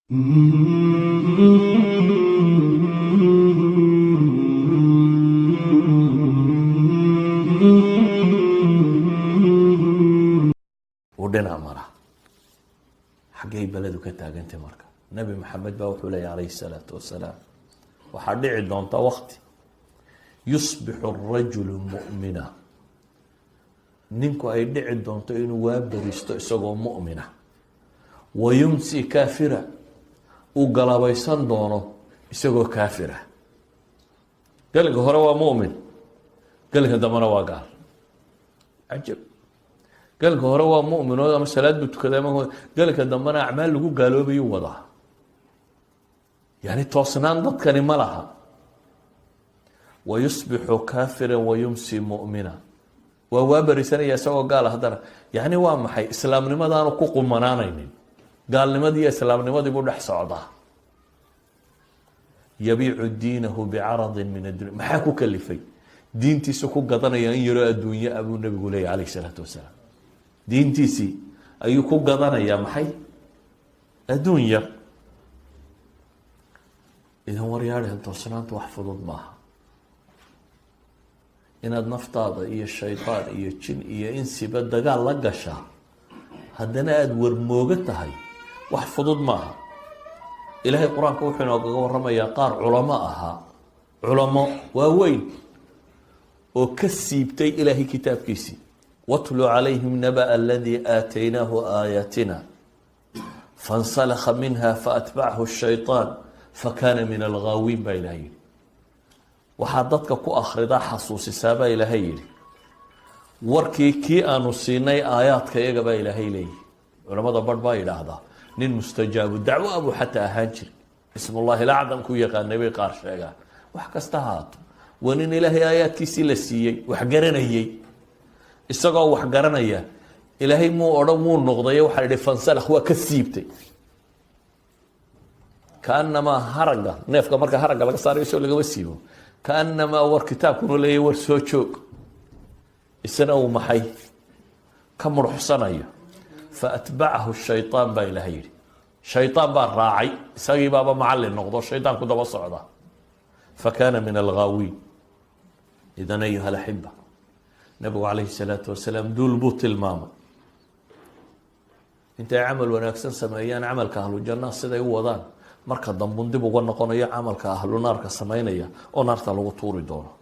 ودنا مرة حقي بلدو كتاجنت مركا نبي محمد باوحوا لي عليه الصلاة والسلام وحدي عدون وقت يصبح الرجل مؤمنا نينكو اي دعي دونتو انو وابريستو اسagoo مؤمنة ويمسي كافرة وقلبيسان دونو isagoo كافرة قالك هو مؤمن قالك دمنا وقال عجب قالك هو مؤمن وهذا مسألات بتكلم قالك دمنا أعمال لقوا قالوا بي وضع يعني توصنان ضد كلمة لها ويصبح كافرا ويمسي مؤمنا ووابر سنة يسوع قال هذا يعني وام حي إسلام لماذا أنا كوكو منانين قال لماذا إسلام لماذا يقول لح صعدا يبيع دينه بعرض من الدنيا ما حكوا كلفي دينتي سكو قطنا يرى الدنيا أبو النبي يقول عليه الصلاة والسلام دينتيسي أيو كو قطنا يا محي الدنيا إذا هو رياله أنت وصنانت واحفظوا معها inaad naftaada iyo shaydaan iyo jin iyo insiba dagaal la gashaa haddana aada warmooga tahay wax fudud maaha ilaahay qur-aanka wuxuu inoogaga warramayaa qaar culamo ahaa culamo waaweyn oo ka siibtay ilaahay kitaabkiisii watlu calayhim naba aladii aataynaahu aayaatina fansalakha minha faatbacahu shaytaan fakana min alghaawiin baa ilahay yidhi waxaa dadka ku akhridaa xasuusisaabaa ilaahay yidhi warkii kii aanu siinay aayaadka iyaga baa ilaahay leeyihi culamada barh baa yidhaahdaa nin mustajaabu dacwo abuu xataa ahaan jiri ismullahi lacdam ku yaqaanay bay qaar sheegaan wax kasta haato waa nin ilaahay aayaadkiisii la siiyey wax garanayey isagoo wax garanaya ilaahay muu odhan muu noqday waxaa yidhi fansalakh waa ka siibtay kaanamaa haragga neefka marka haragga laga saarayo soo lagama siibo kaanamaa war kitaabkuna leeyahy war soo joog isna uu maxay ka muruxsanayo faatbacahu shaytaan baa ilahay yidhi shaytaan baa raacay isagii baaba macallin noqdo shaytaanku daba socda fakana min alghaawiin idan ayuha alaxiba nabigu calayhi salaatu wasalaam duul buu tilmaamay intay camal wanaagsan sameeyaan camalka ahlu jannaha siday u wadaan marka dambun dib uga noqonayo camalka ahlu naarka samaynaya oo naarta lagu tuuri doono